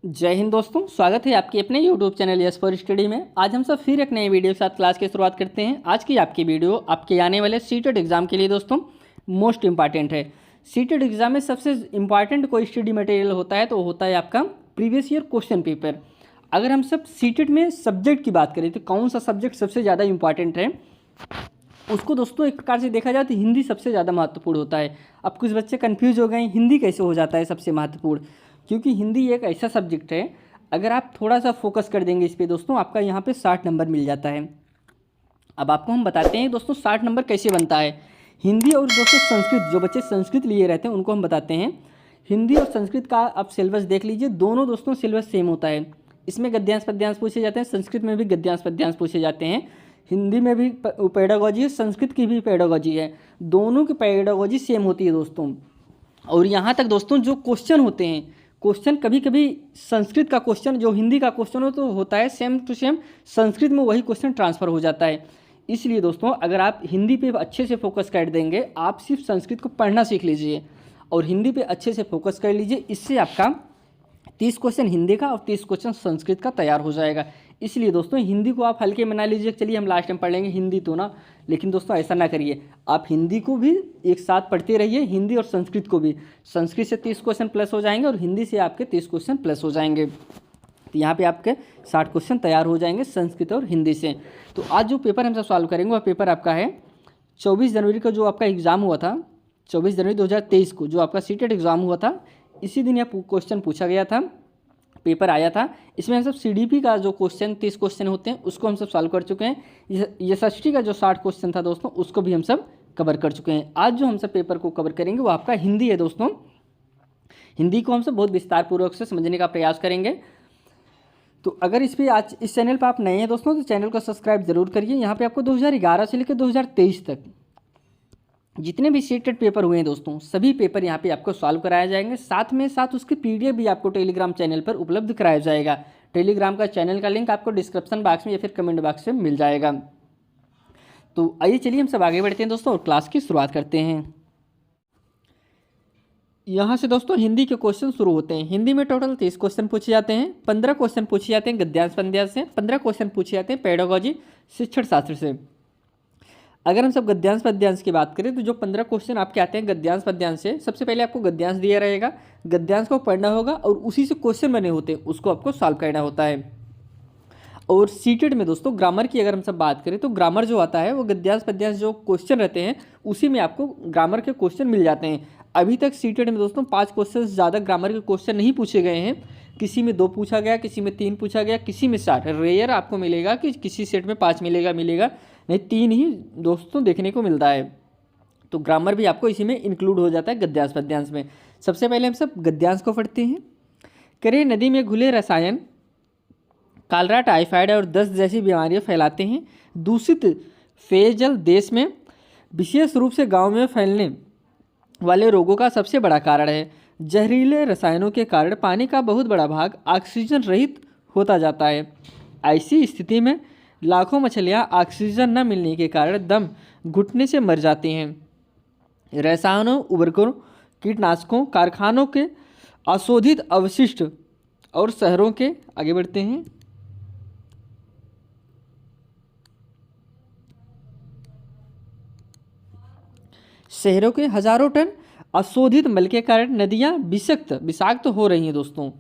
जय हिंद दोस्तों, स्वागत है आपके अपने YouTube channel yes for study में। आज हम सब फिर एक नए वीडियो के साथ क्लास की शुरुआत करते हैं। आज की आपकी वीडियो आपके आने वाले सीटेट एग्जाम के लिए दोस्तों मोस्ट इंपॉर्टेंट है। सीटेट एग्जाम में सबसे इंपॉर्टेंट कोई स्टडी मटेरियल होता है तो होता है आपका प्रीवियस ईयर क्वेश्चन पेपर। अगर हम सब सीटेट में सब्जेक्ट की बात करें तो कौन सा सब्जेक्ट सबसे ज़्यादा इंपॉर्टेंट है, उसको दोस्तों एक प्रकार से देखा जाए तो हिंदी सबसे ज़्यादा महत्वपूर्ण होता है। अब कुछ बच्चे कन्फ्यूज हो गए, हिंदी कैसे हो जाता है सबसे महत्वपूर्ण, क्योंकि हिंदी एक ऐसा सब्जेक्ट है, अगर आप थोड़ा सा फोकस कर देंगे इस पे दोस्तों, आपका यहाँ पे 60 नंबर मिल जाता है। अब आपको हम बताते हैं दोस्तों 60 नंबर कैसे बनता है। हिंदी और दोस्तों संस्कृत, जो बच्चे संस्कृत लिए रहते हैं उनको हम बताते हैं। हिंदी और संस्कृत का आप सिलेबस देख लीजिए, दोनों दोस्तों सिलेबस सेम होता है। इसमें गद्यांश पद्यांश पूछे जाते हैं, संस्कृत में भी गद्यांश पद्यांश पूछे जाते हैं। हिंदी में भी पेडागोजी है, संस्कृत की भी पेडागोजी है, दोनों की पेडागोजी सेम होती है दोस्तों। और यहाँ तक दोस्तों जो क्वेश्चन होते हैं, क्वेश्चन कभी कभी संस्कृत का क्वेश्चन जो हिंदी का क्वेश्चन हो तो होता है सेम टू सेम, संस्कृत में वही क्वेश्चन ट्रांसफ़र हो जाता है। इसलिए दोस्तों अगर आप हिंदी पे अच्छे से फोकस कर देंगे, आप सिर्फ संस्कृत को पढ़ना सीख लीजिए और हिंदी पे अच्छे से फोकस कर लीजिए, इससे आपका 30 क्वेश्चन हिंदी का और 30 क्वेश्चन संस्कृत का तैयार हो जाएगा। इसलिए दोस्तों हिंदी को आप हल्के में ना लीजिए, चलिए हम लास्ट में पढ़ लेंगे हिंदी तो ना, लेकिन दोस्तों ऐसा ना करिए। आप हिंदी को भी एक साथ पढ़ते रहिए, हिंदी और संस्कृत को भी। संस्कृत से 30 क्वेश्चन प्लस हो जाएंगे और हिंदी से आपके 30 क्वेश्चन प्लस हो जाएंगे। तो यहाँ पे आपके 60 क्वेश्चन तैयार हो जाएंगे संस्कृत और हिंदी से। तो आज जो पेपर हम सब सॉल्व करेंगे वह पेपर आपका है 24 जनवरी का जो आपका एग्ज़ाम हुआ था, 24 जनवरी 2023 को जो आपका सीटेट एग्ज़ाम हुआ था, इसी दिन यह क्वेश्चन पूछा गया था, पेपर आया था। इसमें हम सब सीडीपी का जो क्वेश्चन 30 क्वेश्चन होते हैं उसको हम सब सॉल्व कर चुके हैं। एसएसटी का जो 60 क्वेश्चन था दोस्तों उसको भी हम सब कवर कर चुके हैं। आज जो हम सब पेपर को कवर करेंगे वो आपका हिंदी है दोस्तों। हिंदी को हम सब बहुत विस्तार पूर्वक से समझने का प्रयास करेंगे। तो अगर इस पर आज इस चैनल पर आप नए हैं दोस्तों तो चैनल को सब्सक्राइब जरूर करिए। यहाँ पे आपको 2011 से लेकर 2023 तक जितने भी सीटेट पेपर हुए हैं दोस्तों, सभी पेपर यहाँ पे आपको सॉल्व कराए जाएंगे। साथ में साथ उसकी पीडीएफ भी आपको टेलीग्राम चैनल पर उपलब्ध कराया जाएगा। टेलीग्राम का चैनल का लिंक आपको डिस्क्रिप्शन बॉक्स में या फिर कमेंट बॉक्स में मिल जाएगा। तो आइए चलिए हम सब आगे बढ़ते हैं दोस्तों और क्लास की शुरुआत करते हैं। यहाँ से दोस्तों हिंदी के क्वेश्चन शुरू होते हैं। हिंदी में टोटल 30 क्वेश्चन पूछे जाते हैं। 15 क्वेश्चन पूछे जाते हैं गद्यांश पद्यांश से, 15 क्वेश्चन पूछे जाते हैं पेडागोजी शिक्षण शास्त्र से। अगर हम सब गद्यांश पद्यांश की बात करें तो जो 15 क्वेश्चन आपके आते हैं गद्यांश पद्यांश से, सबसे पहले आपको गद्यांश दिया रहेगा, गद्यांश को पढ़ना होगा और उसी से क्वेश्चन बने होते हैं उसको आपको सॉल्व करना होता है। और सीटेट में दोस्तों ग्रामर की अगर हम सब बात करें तो ग्रामर जो आता है वो गद्यांश पद्यांश जो क्वेश्चन रहते हैं उसी में आपको ग्रामर के क्वेश्चन मिल जाते हैं। अभी तक सीटेट में दोस्तों 5 क्वेश्चन से ज़्यादा ग्रामर के क्वेश्चन नहीं पूछे गए हैं। किसी में 2 पूछा गया, किसी में 3 पूछा गया, किसी में 60। रेयर आपको मिलेगा कि किसी सेट में 5 मिलेगा, नहीं 3 ही दोस्तों देखने को मिलता है। तो ग्रामर भी आपको इसी में इंक्लूड हो जाता है गद्यांश पद्यांश में। सबसे पहले हम सब गद्यांश को पढ़ते हैं। करें नदी में घुले रसायन कालरा, टाइफाइड और दस्त जैसी बीमारियां फैलाते हैं। दूषित पेयजल देश में विशेष रूप से गाँव में फैलने वाले रोगों का सबसे बड़ा कारण है। जहरीले रसायनों के कारण पानी का बहुत बड़ा भाग ऑक्सीजन रहित होता जाता है। ऐसी स्थिति में लाखों मछलियां ऑक्सीजन न मिलने के कारण दम घुटने से मर जाती हैं। रसायनों, उर्वरकों, कीटनाशकों, कारखानों के अशोधित अवशिष्ट और शहरों के आगे बढ़ते हैं। शहरों के हजारों टन अशोधित मल के कारण नदियां विषाक्त हो रही हैं दोस्तों।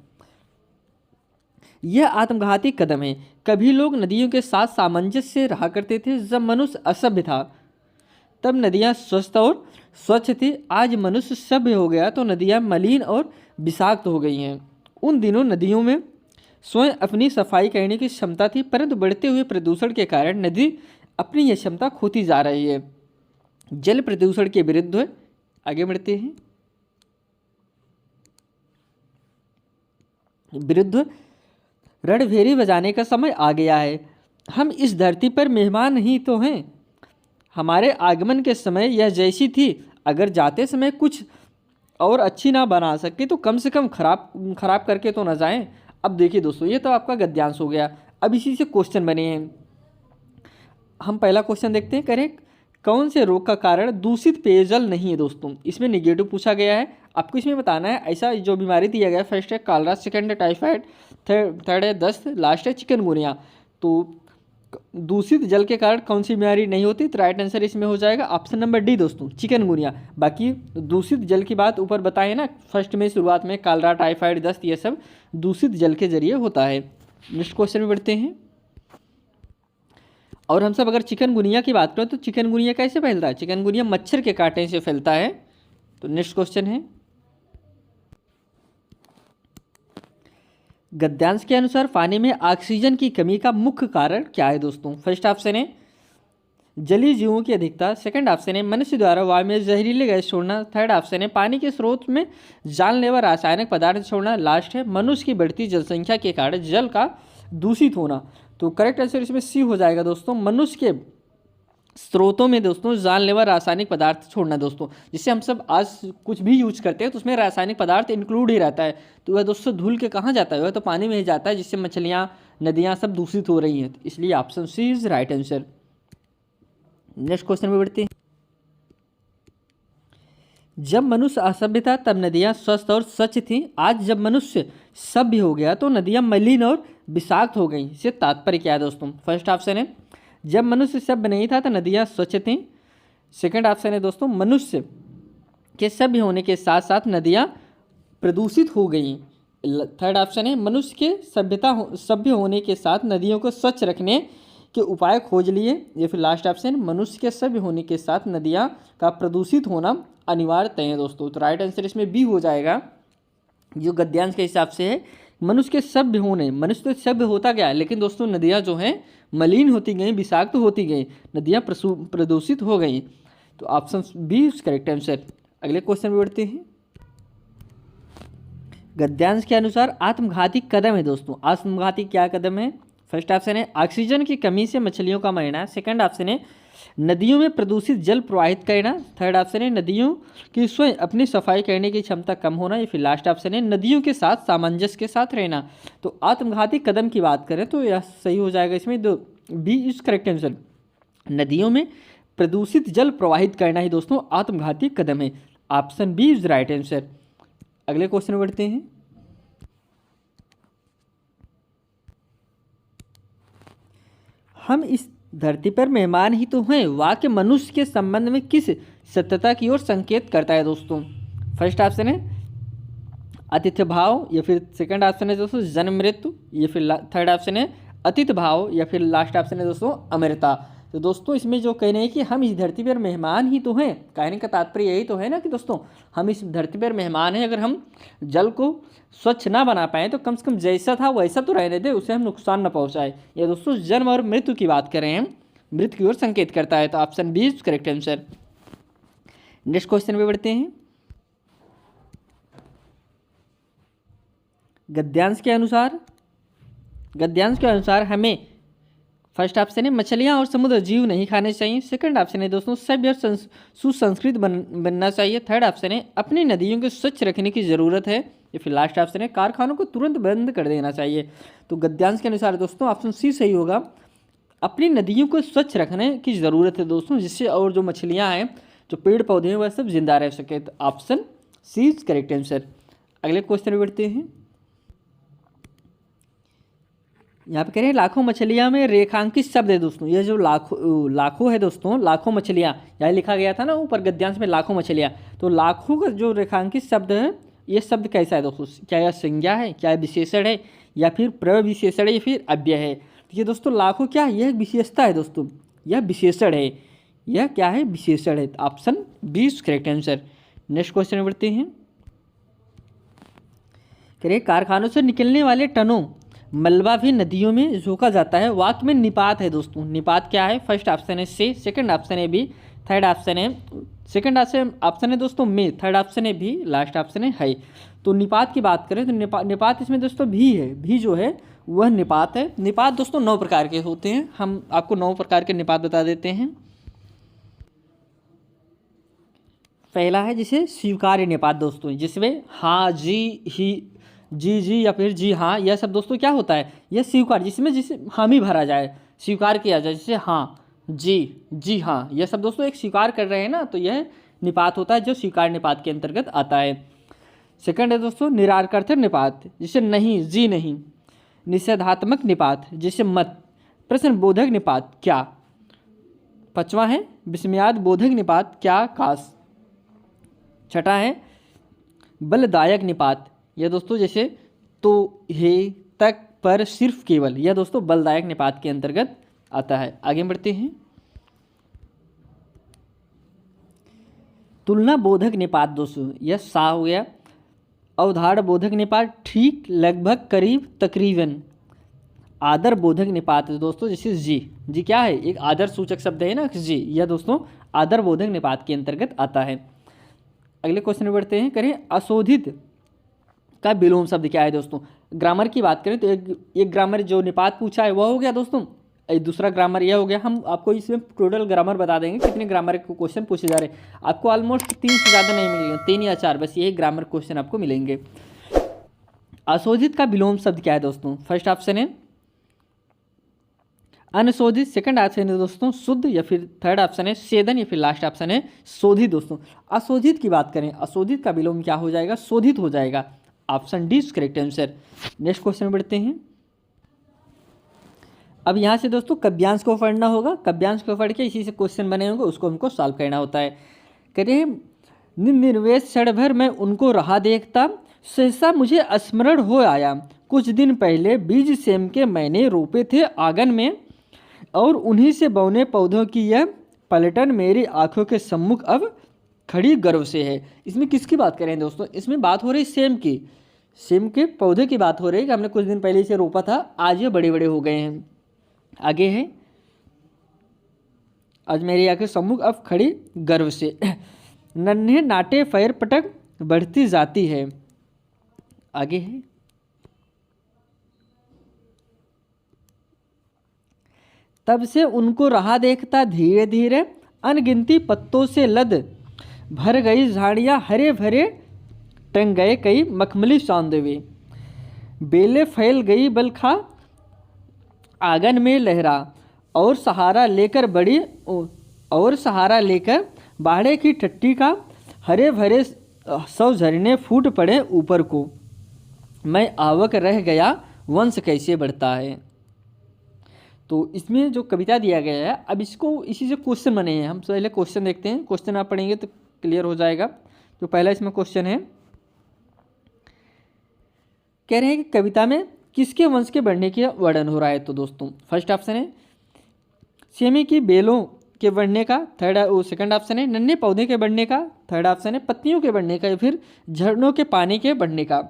यह आत्मघाती कदम है। कभी लोग नदियों के साथ सामंजस्य से रहा करते थे। जब मनुष्य असभ्य था तब नदियां स्वस्थ और स्वच्छ थी। आज मनुष्य सभ्य हो गया तो नदियां मलिन और विषाक्त हो गई हैं। उन दिनों नदियों में स्वयं अपनी सफाई करने की क्षमता थी, परंतु बढ़ते हुए प्रदूषण के कारण नदी अपनी यह क्षमता खोती जा रही है। जल प्रदूषण के विरुद्ध आगे बढ़ते हैं। विरुद्ध रणभेरी बजाने का समय आ गया है। हम इस धरती पर मेहमान ही तो हैं। हमारे आगमन के समय यह जैसी थी। अगर जाते समय कुछ और अच्छी ना बना सके तो कम से कम खराब करके तो ना जाएं। अब देखिए दोस्तों, ये तो आपका गद्यांश हो गया। अब इसी से क्वेश्चन बने हैं। हम पहला क्वेश्चन देखते हैं। करें कौन से रोग का कारण दूषित पेयजल नहीं है दोस्तों। इसमें निगेटिव पूछा गया है। आपको इसमें बताना है ऐसा जो बीमारी दिया गया, फर्स्ट है कॉलरा, सेकंड है टाइफाइड, थर्ड है दस्त, लास्ट है चिकनगुनिया। तो दूषित जल के कारण कौन सी बीमारी नहीं होती, तो राइट आंसर इसमें हो जाएगा ऑप्शन नंबर डी दोस्तों, चिकनगुनिया। बाकी दूषित जल की बात ऊपर बताए ना फर्स्ट में शुरुआत में, कॉलरा, टाइफाइड, दस्त, ये सब दूषित जल के जरिए होता है। नेक्स्ट क्वेश्चन में बढ़ते हैं। और हम सब अगर चिकनगुनिया की बात करें तो चिकनगुनिया कैसे फैलता है, चिकनगुनिया मच्छर के काटने से फैलता है। तो नेक्स्ट क्वेश्चन है, गद्यांश के अनुसार पानी में ऑक्सीजन की कमी का मुख्य कारण क्या है दोस्तों। फर्स्ट ऑप्शन है जलीय जीवों की अधिकता, सेकंड ऑप्शन है मनुष्य द्वारा वायु में जहरीले गैस छोड़ना, थर्ड ऑप्शन है पानी के स्रोत में जानलेवा रासायनिक पदार्थ छोड़ना, लास्ट है मनुष्य की बढ़ती जनसंख्या के कारण जल का दूषित होना। तो करेक्ट आंसर इसमें सी हो जाएगा दोस्तों, मनुष्य के स्रोतों में दोस्तों जानलेवा रासायनिक पदार्थ छोड़ना दोस्तों। जिससे हम सब आज कुछ भी यूज करते हैं तो उसमें रासायनिक पदार्थ इंक्लूड ही रहता है। तो वह दोस्तों धुल के कहाँ जाता है, वह तो पानी में ही जाता है, जिससे मछलियाँ, नदियाँ सब दूषित हो रही हैं। इसलिए option C is right answer. Next question में बढ़ते हैं। जब मनुष्य असभ्य था तब नदियाँ स्वस्थ और स्वच्छ थीं। आज जब मनुष्य सभ्य हो गया तो नदियाँ मलिन और विषाक्त हो गई। इससे तात्पर्य क्या है दोस्तों। फर्स्ट ऑप्शन है जब मनुष्य सभ्य नहीं था तो नदियाँ स्वच्छ थीं। सेकंड ऑप्शन है दोस्तों मनुष्य के सभ्य होने के साथ साथ नदियाँ प्रदूषित हो गई। थर्ड ऑप्शन है मनुष्य के सभ्य होने के साथ नदियों को स्वच्छ रखने के उपाय खोज लिए। या फिर लास्ट ऑप्शन मनुष्य के सभ्य होने के साथ नदियाँ का प्रदूषित होना अनिवार्य तय है दोस्तों। तो राइट आंसर इसमें बी हो जाएगा, जो गद्यांश के हिसाब से है मनुष्य के सभ्य होने। मनुष्य तो सभ्य होता गया, लेकिन दोस्तों नदियाँ जो हैं मलिन होती गई, विषाक्त होती गई, नदियाँ प्रदूषित हो गई। तो ऑप्शन बी करेक्ट आंसर। अगले क्वेश्चन में बढ़ते हैं। गद्यांश के अनुसार आत्मघाती कदम है दोस्तों। आत्मघाती क्या कदम है। फर्स्ट ऑप्शन है ऑक्सीजन की कमी से मछलियों का मरना, सेकंड ऑप्शन है नदियों में प्रदूषित जल प्रवाहित करना, थर्ड ऑप्शन है नदियों की स्वयं अपनी सफाई करने की क्षमता कम होना, या फिर लास्ट ऑप्शन है नदियों के साथ सामंजस्य के साथ रहना। तो आत्मघाती कदम की बात करें तो यह सही हो जाएगा इसमें, दो बी इज करेक्ट आंसर। नदियों में प्रदूषित जल प्रवाहित करना ही दोस्तों आत्मघाती कदम है। Option B is right answer. अगले क्वेश्चन में बढ़ते हैं। हम इस धरती पर मेहमान ही तो हैं, वाक्य मनुष्य के संबंध में किस सत्यता की ओर संकेत करता है दोस्तों। फर्स्ट ऑप्शन है आतिथ्य भाव, या फिर सेकंड ऑप्शन है दोस्तों जन्म मृत्यु, या फिर थर्ड ऑप्शन है अतिथि भाव, या फिर लास्ट ऑप्शन है दोस्तों अमरता। तो दोस्तों इसमें जो कहना है कि हम इस धरती पर मेहमान ही तो हैं, कहने का तात्पर्य यही तो है ना कि दोस्तों हम इस धरती पर मेहमान हैं। अगर हम जल को स्वच्छ ना बना पाएँ तो कम से कम जैसा था वैसा तो रहने दे, उसे हम नुकसान न पहुँचाए। या दोस्तों जन्म और मृत्यु की बात करें हम, मृत्यु की ओर संकेत करता है। तो option B is correct answer. Next question पे बढ़ते हैं। गद्यांश के अनुसार हमें फर्स्ट ऑप्शन है मछलियाँ और समुद्र जीव नहीं खाने चाहिए, सेकंड ऑप्शन है दोस्तों सभ्य और सुसंस्कृत बनना चाहिए, थर्ड ऑप्शन है अपनी नदियों को स्वच्छ रखने की ज़रूरत है, या फिर लास्ट ऑप्शन है कारखानों को तुरंत बंद कर देना चाहिए। तो गद्यांश के अनुसार दोस्तों ऑप्शन सी सही होगा, अपनी नदियों को स्वच्छ रखने की ज़रूरत है दोस्तों, जिससे और जो मछलियाँ हैं, जो पेड़ पौधे हैं, वह सब जिंदा रह सके। तो option C is correct answer. अगले क्वेश्चन में बढ़ते हैं। यहाँ पे कह रहे हैं लाखों मछलियाँ में रेखांकित शब्द है दोस्तों। ये जो लाखों है दोस्तों, लाखों मछलियाँ, यहाँ लिखा गया था ना ऊपर गद्यांश में लाखों मछलियाँ, तो लाखों का जो रेखांकित शब्द है, ये शब्द कैसा है दोस्तों। क्या यह संज्ञा है, क्या विशेषण है, या फिर प्रविशेषण है, या फिर अव्यय है। तो ये दोस्तों लाखों क्या है, यह विशेषता है दोस्तों, यह विशेषण है। यह क्या है, विशेषण है। Option B is correct answer. Next question में बढ़ते हैं। कह रहे कारखानों से निकलने वाले टनों मलबा भी नदियों में झोंका जाता है। वाक्य में निपात है दोस्तों। निपात क्या है। फर्स्ट ऑप्शन है से, सेकंड ऑप्शन है बी, थर्ड ऑप्शन है सेकंड ऑप्शन है दोस्तों में, थर्ड ऑप्शन है भी, लास्ट ऑप्शन है। तो निपात की बात करें तो निपात इसमें दोस्तों भी है। भी जो है वह निपात है। निपात दोस्तों 9 प्रकार के होते हैं। हम आपको 9 प्रकार के निपात बता देते हैं। पहला है जिसे स्वीकार्य निपात दोस्तों, जिसमें हाँ, जी, ही, जी या फिर जी हाँ, यह सब दोस्तों क्या होता है, यह स्वीकार, जिसे हामी भरा जाए, स्वीकार किया जाए, जैसे हाँ, जी हाँ, यह सब दोस्तों एक स्वीकार कर रहे हैं ना, तो यह निपात होता है जो स्वीकार निपात के अंतर्गत आता है। सेकंड है दोस्तों निराकर्थक निपात, जैसे नहीं, जी नहीं। निषेधात्मक निपात, जैसे मत। प्रश्न बोधक निपात, क्या। पांचवा है विस्मयाद बोधक निपात, क्या, काश। छठा है बलदायक निपात, यह दोस्तों जैसे तो, हे, तक, पर, सिर्फ, केवल, यह दोस्तों बलदायक निपात के अंतर्गत आता है। आगे बढ़ते हैं। तुलना बोधक निपात दोस्तों, यह सा हो गया। अवधारण बोधक निपात, ठीक, लगभग, करीब, तकरीबन। आदर बोधक निपात है दोस्तों, जैसे जी। जी क्या है, एक आदर सूचक शब्द है ना, जी। यह दोस्तों आदर बोधक निपात के अंतर्गत आता है। अगले क्वेश्चन में बढ़ते हैं। करें अशोधित का विलोम शब्द क्या है दोस्तों। ग्रामर की बात करें तो एक ग्रामर जो निपात पूछा है वह हो गया दोस्तों, दूसरा ग्रामर यह हो गया। हम आपको इसमें टोटल ग्रामर बता देंगे कितने ग्रामर के क्वेश्चन पूछे जा रहे हैं। आपको ऑलमोस्ट 3 से ज़्यादा नहीं मिलेंगे, 3 या 4 बस यही ग्रामर क्वेश्चन आपको मिलेंगे। अशोधित का विलोम शब्द क्या है दोस्तों। फर्स्ट ऑप्शन है अनशोधित, सेकंड ऑप्शन है दोस्तों शुद्ध, या फिर थर्ड ऑप्शन है सेदन, या फिर लास्ट ऑप्शन है शोधित दोस्तों। अशोधित की बात करें, अशोधित का विलोम क्या हो जाएगा, शोधित हो जाएगा। Option D is correct answer. Next question में बढ़ते हैं। अब यहाँ से दोस्तों कव्यांश को पढ़ना होगा, कव्यांश को पढ़ के इसी से क्वेश्चन बने होंगे, उसको हमको सॉल्व करना होता है। करिए निर्वेश क्षण भर मैं उनको रहा देखता, सहसा मुझे स्मरण हो आया, कुछ दिन पहले बीज सेम के मैंने रोपे थे आंगन में, और उन्हीं से बौने पौधों की यह पलटन मेरी आंखों के सम्मुख अब खड़ी गर्व से है। इसमें किसकी बात करें दोस्तों, इसमें बात हो रही सेम की, सेम के पौधे की बात हो रही है कि हमने कुछ दिन पहले इसे रोपा था, आज ये बड़े बड़े हो गए हैं। आगे है आज मेरी आंखें सम्मुख अब खड़ी गर्व से, नन्हे नाटे पैर पटक बढ़ती जाती है। आगे है तब से उनको रहा देखता धीरे धीरे, अनगिनती पत्तों से लद भर गई झाड़ियाँ, हरे भरे टंग गए कई मखमली चांदवे, बेले फैल गई बलखा आंगन में लहरा, और सहारा लेकर बाड़े की टट्टी का हरे भरे 100 झरने फूट पड़े ऊपर को, मैं आवक रह गया वंश कैसे बढ़ता है। तो इसमें जो कविता दिया गया है, अब इसको इसी से क्वेश्चन बने हैं। हम पहले क्वेश्चन देखते हैं, क्वेश्चन आप पढ़ेंगे तो क्लियर हो जाएगा। तो पहला इसमें क्वेश्चन है, कह रहे हैं कि कविता में किसके वंश के बढ़ने का वर्णन हो रहा है। तो दोस्तों फर्स्ट ऑप्शन है सेमी की बेलों के बढ़ने का, सेकंड ऑप्शन है नन्हे पौधे के बढ़ने का, थर्ड ऑप्शन है पत्तियों के बढ़ने का, या फिर झरनों के पानी के बढ़ने का।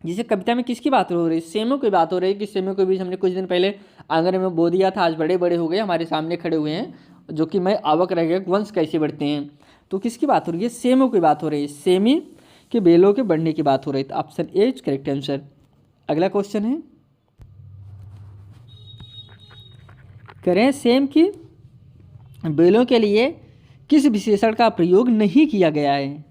जिसे कविता में किसकी बात हो रही है, सेमों की बात हो रही है कि सेमों के बीच हमने कुछ दिन पहले आंगन में बो दिया था, आज बड़े बड़े हो गए, हमारे सामने खड़े हुए हैं, जो कि मैं आवक रह गया वंश कैसे बढ़ते हैं। तो किसकी बात हो रही है, सेमों की बात हो रही है, सेमी के बेलों के बढ़ने की बात हो रही है। तो option A is correct answer. अगला क्वेश्चन है, करें सेम की बेलों के लिए किस विशेषण का प्रयोग नहीं किया गया है।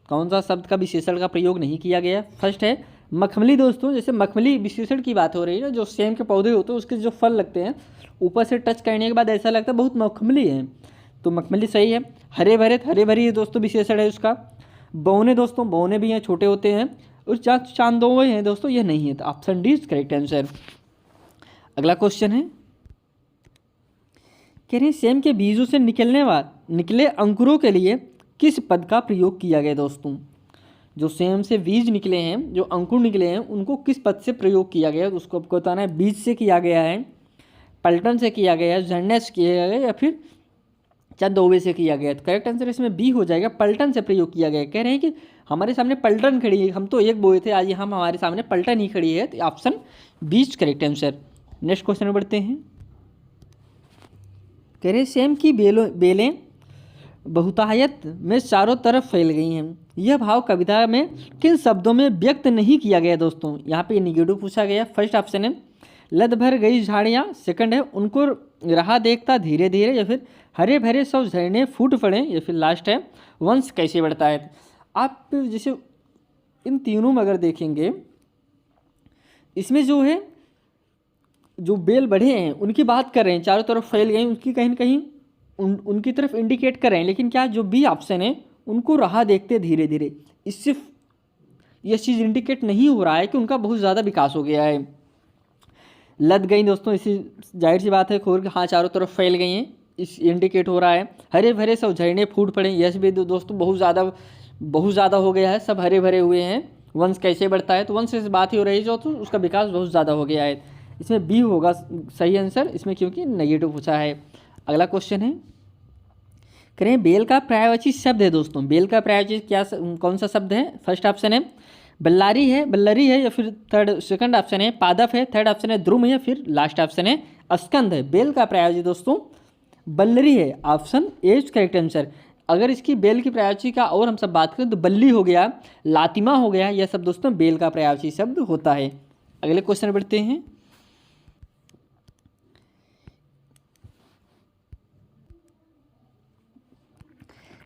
कौन सा शब्द का विशेषण का प्रयोग नहीं किया गया। फर्स्ट है मखमली दोस्तों, जैसे मखमली विशेषण की बात हो रही है ना, जो सेम के पौधे होते हैं उसके जो फल लगते हैं ऊपर से टच करने के बाद ऐसा लगता है बहुत मखमली है, तो मखमली सही है। हरे भरी है दोस्तों विशेषण है उसका। बौने दोस्तों, बौने भी हैं, छोटे होते हैं। और चांदोवे हैं दोस्तों, ये नहीं है। तो option D is correct answer. अगला क्वेश्चन है, कह रहे हैं सेम के बीजों से निकले अंकुरों के लिए किस पद का प्रयोग किया गया दोस्तों। जो सेम से बीज निकले हैं, जो अंकुर निकले हैं, उनको किस पद से प्रयोग किया गया, उसको आपको बताना है। बीज से किया गया है, पलटन से किया गया है, झरने से किया गया, या फिर चांदोवे से किया गया। तो करेक्ट आंसर इसमें बी हो जाएगा, पलटन से प्रयोग किया गया। कह रहे हैं कि हमारे सामने पलटन खड़ी है, हम तो एक बोए थे, आज हम हमारे सामने पलटन ही खड़ी है। तो option B is correct answer. Next question में बढ़ते हैं, कह रहे सेम की बेलें बहुतायत में चारों तरफ फैल गई हैं। यह भाव कविता में किन शब्दों में व्यक्त नहीं किया गया दोस्तों। यहाँ पे निगेटिव पूछा गया। फर्स्ट ऑप्शन है लद भर गई झाड़ियाँ, सेकंड है उनको रहा देखता धीरे धीरे, या फिर हरे भरे सब झरने फूट पड़े, या फिर लास्ट है वंश कैसे बढ़ता है। आप जैसे इन तीनों में अगर देखेंगे, इसमें जो है जो बेल बढ़े हैं उनकी बात कर रहे हैं, चारों तरफ फैल गए, उनकी कहीं न कहीं उनकी तरफ इंडिकेट कर रहे हैं। लेकिन क्या जो बी ऑप्शन है उनको रहा देखते धीरे धीरे, इससे ये चीज़ इंडिकेट नहीं हो रहा है कि उनका बहुत ज़्यादा विकास हो गया है। लद गई दोस्तों, इसी जाहिर सी बात है, खोर हाँ चारों तरफ फैल गई हैं, इस इंडिकेट हो रहा है। हरे भरे सब झरने फूट पड़े, यश भी दोस्तों बहुत ज़्यादा हो गया है, सब हरे भरे हुए हैं। वंश कैसे बढ़ता है, तो वंश से बात ही हो रही है जो, तो उसका विकास बहुत ज़्यादा हो गया है। इसमें बी होगा सही आंसर इसमें, क्योंकि नेगेटिव पूछा है। अगला क्वेश्चन है, करें बेल का पर्यायवाची शब्द है दोस्तों, बेल का पर्यायवाची क्या कौन सा शब्द है? फर्स्ट ऑप्शन है बल्लारी है या फिर सेकंड ऑप्शन है पादप है, थर्ड ऑप्शन है द्रुम है, या फिर लास्ट ऑप्शन है स्कंद है। बेल का पर्यायवाची दोस्तों बल्लरी है, option A is correct answer. अगर इसकी बेल की पर्यायवाची का और हम सब बात करें तो बल्ली हो गया, लातिमा हो गया, यह सब दोस्तों बेल का पर्यायवाची शब्द होता है। अगले क्वेश्चन बढ़ते हैं,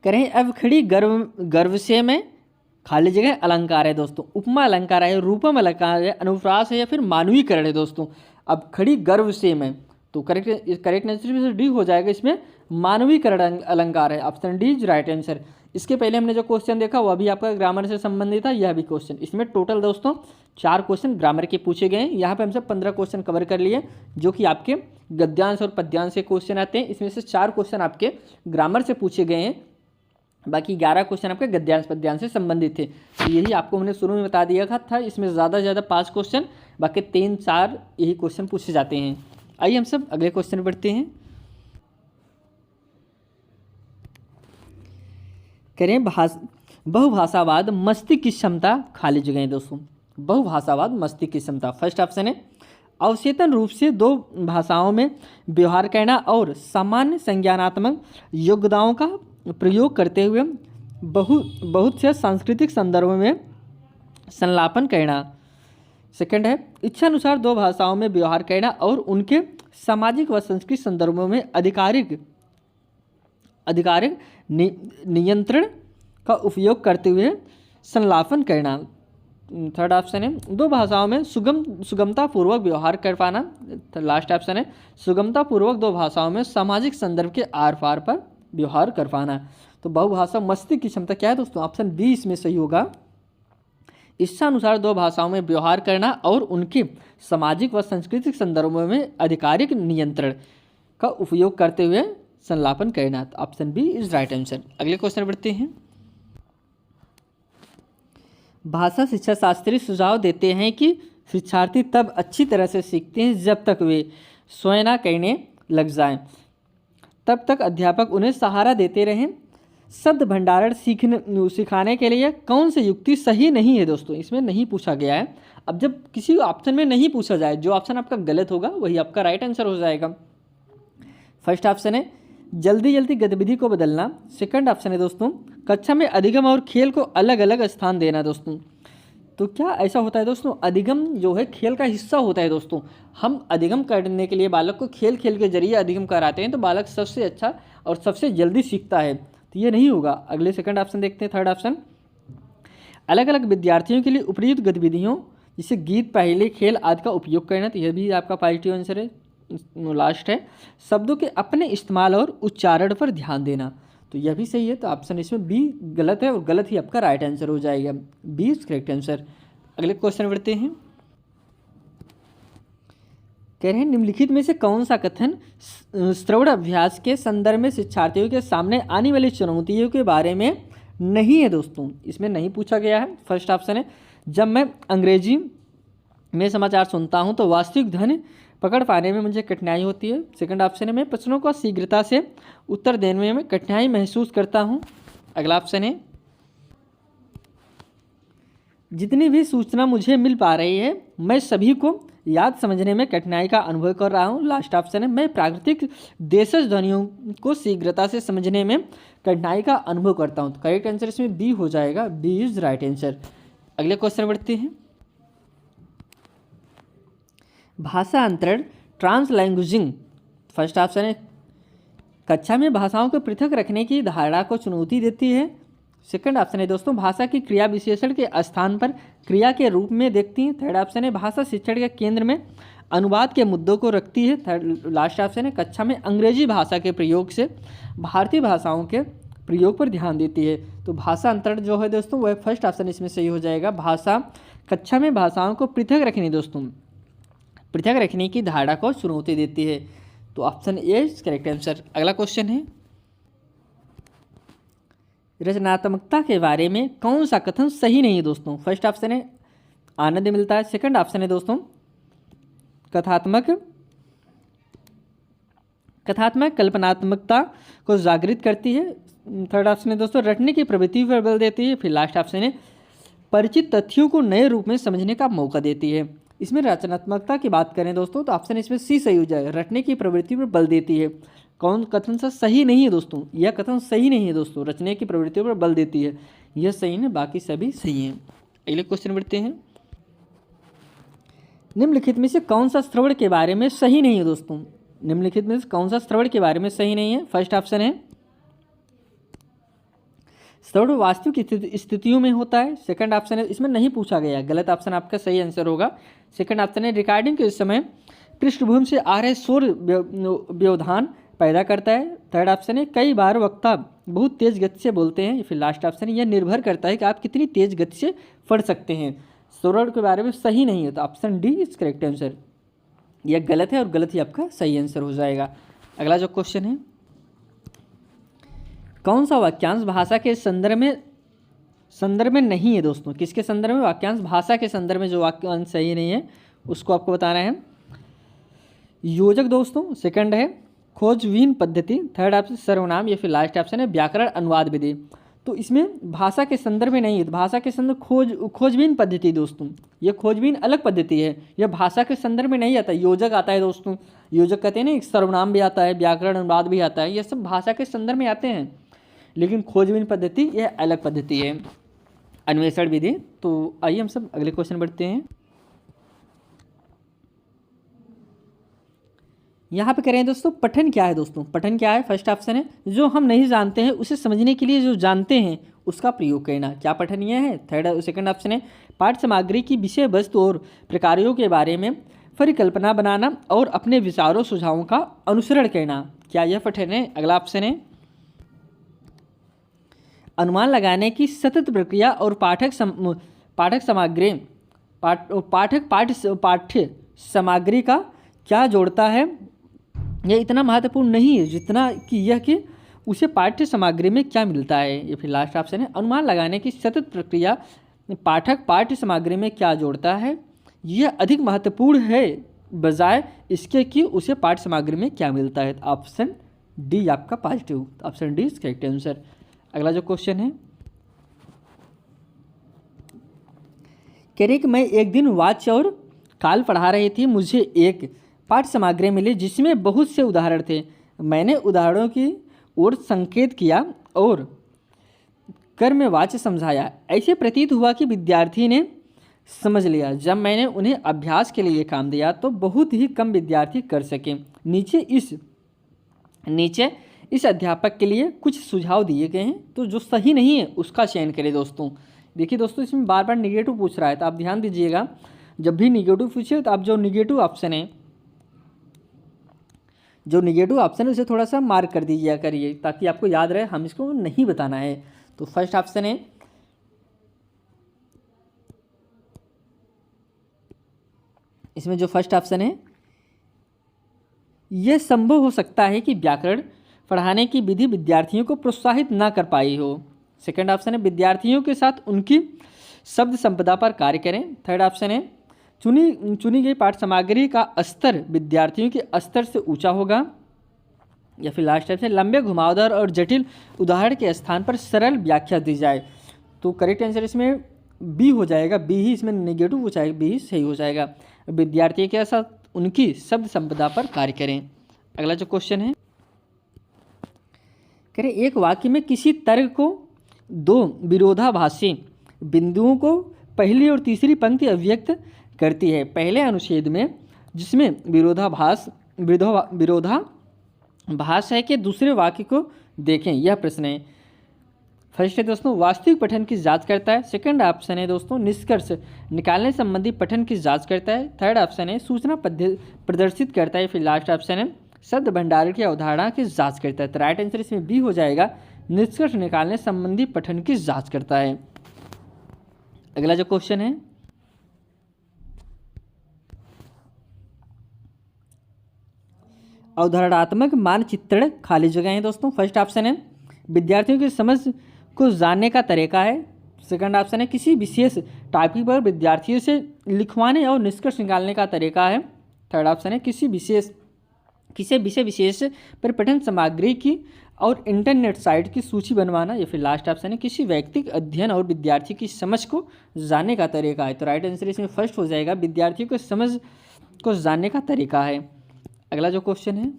करें अब खड़ी गर्व से में खाली जगह अलंकार है दोस्तों, उपमा अलंकार है, रूपम अलंकार है, अनुप्रास है, या फिर मानवीकरण है दोस्तों। अब खड़ी गर्व से में, तो करेक्ट आंसर डी हो जाएगा, इसमें मानवीकरण अलंकार है, option D is right answer. इसके पहले हमने जो क्वेश्चन देखा वह भी आपका ग्रामर से संबंधित था, यह भी क्वेश्चन। इसमें टोटल दोस्तों 4 क्वेश्चन ग्रामर के पूछे गए हैं। यहाँ पे हमसे 15 क्वेश्चन कवर कर लिए, जो कि आपके गद्यांश और पद्यांश से क्वेश्चन आते हैं। इसमें से 4 क्वेश्चन आपके ग्रामर से पूछे गए हैं, बाकी 11 क्वेश्चन आपके गद्यांश पद्यांश से संबंधित थे। तो यही आपको मैंने शुरू में बता दिया था, इसमें ज़्यादा से ज़्यादा 5 क्वेश्चन, बाकी 3-4 यही क्वेश्चन पूछे जाते हैं। आइए हम सब अगले क्वेश्चन बढ़ते हैं, करें बहुभाषावाद मस्तिष्क की क्षमता खाली जगह है दोस्तों। बहुभाषावाद मस्तिष्क की क्षमता, फर्स्ट ऑप्शन है अवचेतन रूप से 2 भाषाओं में व्यवहार करना और सामान्य संज्ञानात्मक योग्यताओं का प्रयोग करते हुए बहुत से सांस्कृतिक संदर्भों में संलापन करना। सेकंड है इच्छानुसार 2 भाषाओं में व्यवहार करना और उनके सामाजिक व सांस्कृतिक संदर्भों में आधिकारिक नियंत्रण का उपयोग करते हुए संलापन करना। थर्ड ऑप्शन है 2 भाषाओं में सुगमतापूर्वक व्यवहार कर पाना। लास्ट ऑप्शन है सुगमतापूर्वक 2 भाषाओं में सामाजिक संदर्भ के आर पार पर व्यवहार कर पाना। तो बहुभाषा मस्तिष्क की क्षमता क्या है दोस्तों? ऑप्शन बी इसमें सही होगा। इच्छानुसार 2 भाषाओं में व्यवहार करना और उनके सामाजिक व सांस्कृतिक संदर्भों में आधिकारिक नियंत्रण का उपयोग करते हुए संलापन करना। तो option B is right answer. अगले क्वेश्चन बढ़ते हैं। भाषा शिक्षा शास्त्री सुझाव देते हैं कि शिक्षार्थी तब अच्छी तरह से सीखते हैं जब तक वे स्वयं ना करने लग जाएं, तब तक अध्यापक उन्हें सहारा देते रहें। शब्द भंडारण सिखाने के लिए कौन सी युक्ति सही नहीं है दोस्तों? इसमें नहीं पूछा गया है। अब जब किसी ऑप्शन में नहीं पूछा जाए, जो ऑप्शन आपका गलत होगा वही आपका राइट आंसर हो जाएगा। फर्स्ट ऑप्शन है जल्दी जल्दी गतिविधि को बदलना। सेकंड ऑप्शन है दोस्तों कक्षा में अधिगम और खेल को अलग अलग स्थान देना दोस्तों। तो क्या ऐसा होता है दोस्तों? अधिगम जो है खेल का हिस्सा होता है दोस्तों। हम अधिगम करने के लिए बालक को खेल खेल के जरिए अधिगम कराते हैं, तो बालक सबसे अच्छा और सबसे जल्दी सीखता है। तो ये नहीं होगा। अगले सेकंड ऑप्शन देखते हैं। थर्ड ऑप्शन अलग अलग विद्यार्थियों के लिए उपयुक्त गतिविधियों जैसे गीत, पहेली, खेल आदि का उपयोग करना। तो यह भी आपका पॉजिटिव आंसर है। लास्ट है शब्दों के अपने इस्तेमाल और उच्चारण पर ध्यान देना। तो यह भी सही है। तो ऑप्शन इसमें बी गलत है और गलत ही आपका राइट आंसर हो जाएगा। B is correct answer. अगले क्वेश्चन बढ़ते हैं। कह रहे हैं निम्नलिखित में से कौन सा कथन श्रवण अभ्यास के संदर्भ में शिक्षार्थियों के सामने आने वाली चुनौतियों के बारे में नहीं है दोस्तों? इसमें नहीं पूछा गया है। फर्स्ट ऑप्शन है जब मैं अंग्रेजी में समाचार सुनता हूं तो वास्तविक ध्वनि पकड़ पाने में मुझे कठिनाई होती है। सेकंड ऑप्शन है मैं प्रश्नों को शीघ्रता से उत्तर देने में कठिनाई महसूस करता हूं। अगला ऑप्शन है जितनी भी सूचना मुझे मिल पा रही है मैं सभी को याद समझने में कठिनाई का अनुभव कर रहा हूं। लास्ट ऑप्शन है मैं प्राकृतिक देशज ध्वनियों को शीघ्रता से समझने में कठिनाई का अनुभव करता हूं। तो करेक्ट आंसर इसमें बी हो जाएगा। B is right answer. अगले क्वेश्चन बढ़ते हैं। भाषा अंतरण ट्रांसलैंग्वेजिंग। फर्स्ट ऑप्शन है कक्षा में भाषाओं को पृथक रखने की धारणा को चुनौती देती है। सेकंड ऑप्शन है दोस्तों भाषा की क्रिया विशेषण के स्थान पर क्रिया के रूप में देखती है। थर्ड ऑप्शन है भाषा शिक्षण के केंद्र में अनुवाद के मुद्दों को रखती है। लास्ट ऑप्शन है कक्षा में अंग्रेजी भाषा के प्रयोग से भारतीय भाषाओं के प्रयोग पर ध्यान देती है। तो भाषा अंतरण जो है दोस्तों वह फर्स्ट ऑप्शन इसमें सही हो जाएगा। भाषा कक्षा में भाषाओं को पृथक रखने दोस्तों, पृथक रखने की धारणा को चुनौती देती है। तो option A is correct answer. अगला क्वेश्चन है, रचनात्मकता के बारे में कौन सा कथन सही नहीं है दोस्तों? फर्स्ट ऑप्शन है आनंद मिलता है, सेकंड ऑप्शन है दोस्तों कथात्मक कल्पनात्मकता को जागृत करती है, थर्ड ऑप्शन है दोस्तों रटने की प्रवृत्ति पर बल देती है, फिर लास्ट ऑप्शन है परिचित तथ्यों को नए रूप में समझने का मौका देती है। इसमें रचनात्मकता की बात करें दोस्तों तो ऑप्शन इसमें सी सही हो जाएगा, रटने की प्रवृत्ति पर बल देती है। कौन कथन सा सही नहीं है दोस्तों? यह कथन सही नहीं है दोस्तों, रचने की प्रवृत्तियों पर बल देती है, यह सही है, बाकी सभी सही हैं। अगले क्वेश्चन बढ़ते हैं, निम्नलिखित में से कौन सा श्रवण के बारे में सही नहीं है दोस्तों? निम्नलिखित में से कौन सा श्रवण के बारे में सही नहीं है? फर्स्ट ऑप्शन है श्रवण वास्तविक स्थितियों में होता है, सेकंड ऑप्शन है इसमें नहीं पूछा गया, गलत ऑप्शन आपका सही आंसर होगा। सेकंड ऑप्शन है रिकॉर्डिंग के समय पृष्ठभूमि से आ रहे शोर व्यवधान पैदा करता है, थर्ड ऑप्शन है कई बार वक्ता बहुत तेज गति से बोलते हैं, फिर लास्ट ऑप्शन है यह निर्भर करता है कि आप कितनी तेज गति से पढ़ सकते हैं। श्रवण के बारे में सही नहीं है तो option D is correct answer. यह गलत है और गलत ही आपका सही आंसर हो जाएगा। अगला जो क्वेश्चन है, कौन सा वाक्यांश भाषा के संदर्भ में नहीं है दोस्तों? किसके संदर्भ में? वाक्यांश भाषा के संदर्भ में जो वाक्यांश सही नहीं है उसको आपको बताना है। योजक दोस्तों, सेकंड है खोजबीन पद्धति, थर्ड ऑप्शन सर्वनाम, या फिर लास्ट ऑप्शन है व्याकरण अनुवाद विधि। तो इसमें भाषा के संदर्भ में नहीं है, भाषा के संदर्भ खोजबीन पद्धति दोस्तों, यह खोजबीन अलग पद्धति है, यह भाषा के संदर्भ में नहीं आता। योजक आता है दोस्तों, योजक कहते हैं ना, एक सर्वनाम भी आता है, व्याकरण अनुवाद भी आता है, यह सब भाषा के संदर्भ में आते हैं, लेकिन खोजबीन पद्धति यह अलग पद्धति है, अन्वेषण विधि। तो आइए हम सब अगले क्वेश्चन बढ़ते हैं। यहाँ पे करें दोस्तों पठन क्या है दोस्तों? पठन क्या है? फर्स्ट ऑप्शन है जो हम नहीं जानते हैं उसे समझने के लिए जो जानते हैं उसका प्रयोग करना, क्या पठन यह है? सेकंड ऑप्शन है पाठ्य सामग्री की विषय वस्तु और प्रकारों के बारे में परिकल्पना बनाना और अपने विचारों सुझावों का अनुसरण करना, क्या यह पठन है? अगला ऑप्शन है अनुमान लगाने की सतत प्रक्रिया और पाठ्य सामग्री का क्या जोड़ता है, यह इतना महत्वपूर्ण नहीं है जितना कि यह कि उसे पाठ्य सामग्री में क्या मिलता है। या फिर लास्ट ऑप्शन है अनुमान लगाने की सतत प्रक्रिया पाठक पाठ्य सामग्री में क्या जोड़ता है, यह अधिक महत्वपूर्ण है बजाय इसके कि उसे पाठ्य सामग्री में क्या मिलता है। ऑप्शन डी आपका positive, option D is correct answer. अगला जो क्वेश्चन है, कह रहे कि मैं एक दिन वाच और काल पढ़ा रही थी, मुझे एक पाठ्य सामग्री मिली जिसमें बहुत से उदाहरण थे, मैंने उदाहरणों की ओर संकेत किया और कर में वाच्य समझाया, ऐसे प्रतीत हुआ कि विद्यार्थी ने समझ लिया। जब मैंने उन्हें अभ्यास के लिए काम दिया तो बहुत ही कम विद्यार्थी कर सके। नीचे इस अध्यापक के लिए कुछ सुझाव दिए गए हैं, तो जो सही नहीं है उसका चयन करें दोस्तों। देखिए दोस्तों इसमें बार बार निगेटिव पूछ रहा है, तो आप ध्यान दीजिएगा जब भी निगेटिव पूछे तो आप जो निगेटिव ऑप्शन है उसे थोड़ा सा मार्क कर दीजिए करिए, ताकि आपको याद रहे हम इसको नहीं बताना है। तो फर्स्ट ऑप्शन है इसमें जो फर्स्ट ऑप्शन है, यह संभव हो सकता है कि व्याकरण पढ़ाने की विधि विद्यार्थियों को प्रोत्साहित ना कर पाई हो। सेकंड ऑप्शन है विद्यार्थियों के साथ उनकी शब्द संपदा पर कार्य करें। थर्ड ऑप्शन है चुनी गई पाठ्य सामग्री का स्तर विद्यार्थियों के स्तर से ऊंचा होगा। या फिर लास्ट ऑप्शन लंबे घुमावदार और जटिल उदाहरण के स्थान पर सरल व्याख्या दी जाए। तो करेक्ट आंसर इसमें बी हो जाएगा, बी ही इसमें नेगेटिव हो जाएगा, बी ही सही हो जाएगा। विद्यार्थी के साथ उनकी शब्द संपदा पर कार्य करें। अगला जो क्वेश्चन है, करें एक वाक्य में किसी तर्क को दो विरोधाभासी बिंदुओं को पहली और तीसरी पंक्ति अभिव्यक्त करती है। पहले अनुच्छेद में जिसमें विरोधाभास है कि दूसरे वाक्य को देखें, यह प्रश्न है। फर्स्ट है दोस्तों वास्तविक पठन की जांच करता है। सेकंड ऑप्शन है दोस्तों निष्कर्ष निकालने संबंधी पठन की जांच करता है। थर्ड ऑप्शन है सूचना प्रदर्शित करता है। फिर लास्ट ऑप्शन है शब्द भंडार की अवधारणा की जांच करता है। तो राइट आंसर इसमें बी हो जाएगा, निष्कर्ष निकालने संबंधी पठन की जांच करता है। अगला जो क्वेश्चन है, अवधारणात्मक मानचित्रण खाली जगह है दोस्तों। फर्स्ट ऑप्शन है विद्यार्थियों की समझ को जानने का तरीका है। सेकंड ऑप्शन है किसी विशेष टॉपिक पर विद्यार्थियों से लिखवाने और निष्कर्ष निकालने का तरीका है। थर्ड ऑप्शन है किसी विषय विशेष पर पठन सामग्री की और इंटरनेट साइट की सूची बनवाना। या फिर लास्ट ऑप्शन है किसी व्यक्तिगत अध्ययन और विद्यार्थी की समझ को जानने का तरीका है। तो राइट आंसर इसमें फर्स्ट हो जाएगा, विद्यार्थियों को समझ को जानने का तरीका है। अगला जो क्वेश्चन है,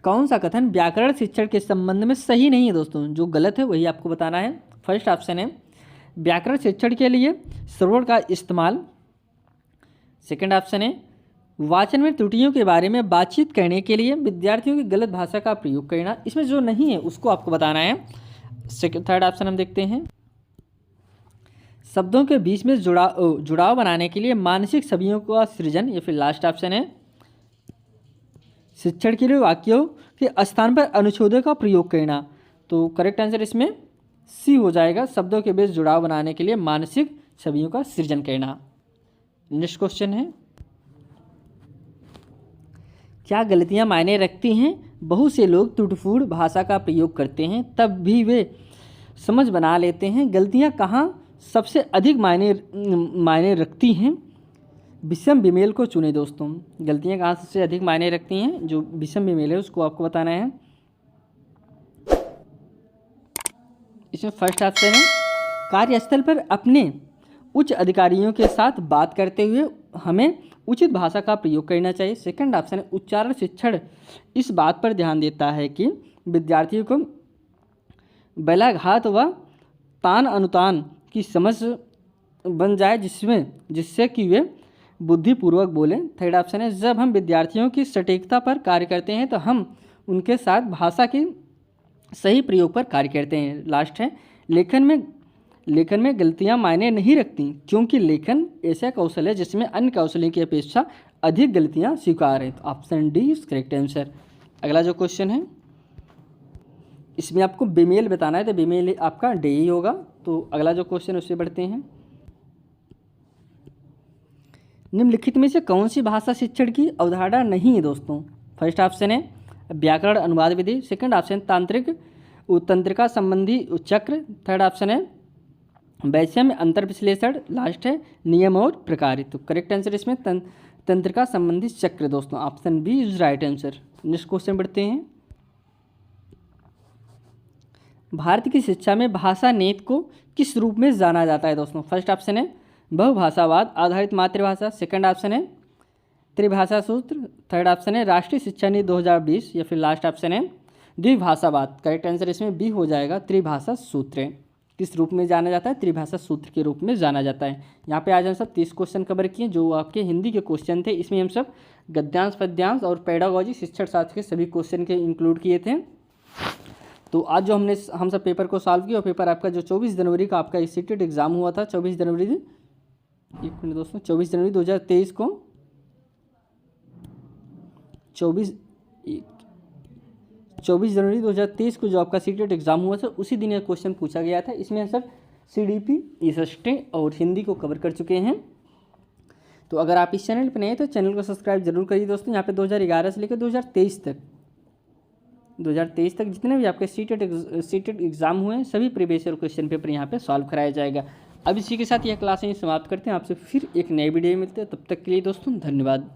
कौन सा कथन व्याकरण शिक्षण के संबंध में सही नहीं है दोस्तों? जो गलत है वही आपको बताना है। फर्स्ट ऑप्शन है व्याकरण शिक्षण के लिए श्रवण का इस्तेमाल। सेकंड ऑप्शन है वाचन में त्रुटियों के बारे में बातचीत करने के लिए विद्यार्थियों की गलत भाषा का प्रयोग करना। इसमें जो नहीं है उसको आपको बताना है। थर्ड ऑप्शन हम देखते हैं, शब्दों के बीच में जुड़ाव बनाने के लिए मानसिक छवियों का सृजन। या फिर लास्ट ऑप्शन है शिक्षण के लिए वाक्यों के स्थान पर अनुच्छेदों का प्रयोग करना। तो करेक्ट आंसर इसमें सी हो जाएगा, शब्दों के बीच जुड़ाव बनाने के लिए मानसिक छवियों का सृजन करना। नेक्स्ट क्वेश्चन है, क्या गलतियां मायने रखती हैं? बहुत से लोग त्रुटिपूर्ण भाषा का प्रयोग करते हैं तब भी वे समझ बना लेते हैं। गलतियां कहाँ सबसे अधिक मायने रखती हैं? विषम विमेल को चुने दोस्तों। गलतियां कहाँ सबसे अधिक मायने रखती हैं? जो विषम विमेल है उसको आपको बताना है। इसमें फर्स्ट ऑप्शन है कार्यस्थल पर अपने उच्च अधिकारियों के साथ बात करते हुए हमें उचित भाषा का प्रयोग करना चाहिए। सेकंड ऑप्शन है उच्चारण शिक्षण इस बात पर ध्यान देता है कि विद्यार्थियों को बेलाघात व तान अनुतान की समझ बन जाए जिससे कि वे बुद्धिपूर्वक बोलें। थर्ड ऑप्शन है जब हम विद्यार्थियों की सटीकता पर कार्य करते हैं तो हम उनके साथ भाषा की सही प्रयोग पर कार्य करते हैं। लास्ट है लेखन में गलतियां मायने नहीं रखती क्योंकि लेखन ऐसा कौशल है जिसमें अन्य कौशलों की अपेक्षा अधिक गलतियां स्वीकार हैं। तो option D is correct answer. अगला जो क्वेश्चन है इसमें आपको बेमेल बताना है, तो बेमेल आपका डी ही होगा। तो अगला जो क्वेश्चन है उससे बढ़ते हैं, निम्नलिखित में से कौन सी भाषा शिक्षण की अवधारणा नहीं है दोस्तों? फर्स्ट ऑप्शन है व्याकरण अनुवाद विधि। सेकंड ऑप्शन तंत्रिका संबंधी चक्र। थर्ड ऑप्शन है वैषम्य अंतर विश्लेषण। लास्ट है नियम और प्रकार। तो करेक्ट आंसर इसमें तंत्रिका संबंधी चक्र दोस्तों, option B is right answer. Next question बढ़ते हैं, भारत की शिक्षा में भाषा नीति को किस रूप में जाना जाता है दोस्तों? फर्स्ट ऑप्शन है बहुभाषावाद आधारित मातृभाषा। सेकंड ऑप्शन है त्रिभाषा सूत्र। थर्ड ऑप्शन है राष्ट्रीय शिक्षा नीति 2020। या फिर लास्ट ऑप्शन है द्विभाषावाद। करेक्ट आंसर इसमें बी हो जाएगा, त्रिभाषा सूत्र। किस रूप में जाना जाता है? त्रिभाषा सूत्र के रूप में जाना जाता है। यहाँ पे आज हम सब 30 क्वेश्चन कवर किए जो आपके हिंदी के क्वेश्चन थे। इसमें हम सब गद्यांश पद्यांश और पेडागोजी शिक्षण शास्त्र के सभी क्वेश्चन के इंक्लूड किए थे। तो आज जो हम सब पेपर को सॉल्व किया, पेपर आपका जो 24 जनवरी का आपका सीटेट एग्जाम हुआ था, 24 जनवरी 2023 को 24 जनवरी 2023 को जो आपका सीटेट एग्जाम हुआ था उसी दिन यह क्वेश्चन पूछा गया था। इसमें हम सब CDP, SST और हिंदी को कवर कर चुके हैं। तो अगर आप इस चैनल पर नए हैं तो चैनल को सब्सक्राइब जरूर करिए दोस्तों। यहाँ पे 2011 से लेकर 2023 तक जितने भी आपके सीटेट एग्जाम हुए हैं सभी प्रीवियस ईयर क्वेश्चन पेपर यहाँ पे सॉल्व कराया जाएगा। अब इसी के साथ यह क्लास यहीं समाप्त करते हैं। आपसे फिर एक नए वीडियो में मिलते हैं, तब तक के लिए दोस्तों धन्यवाद।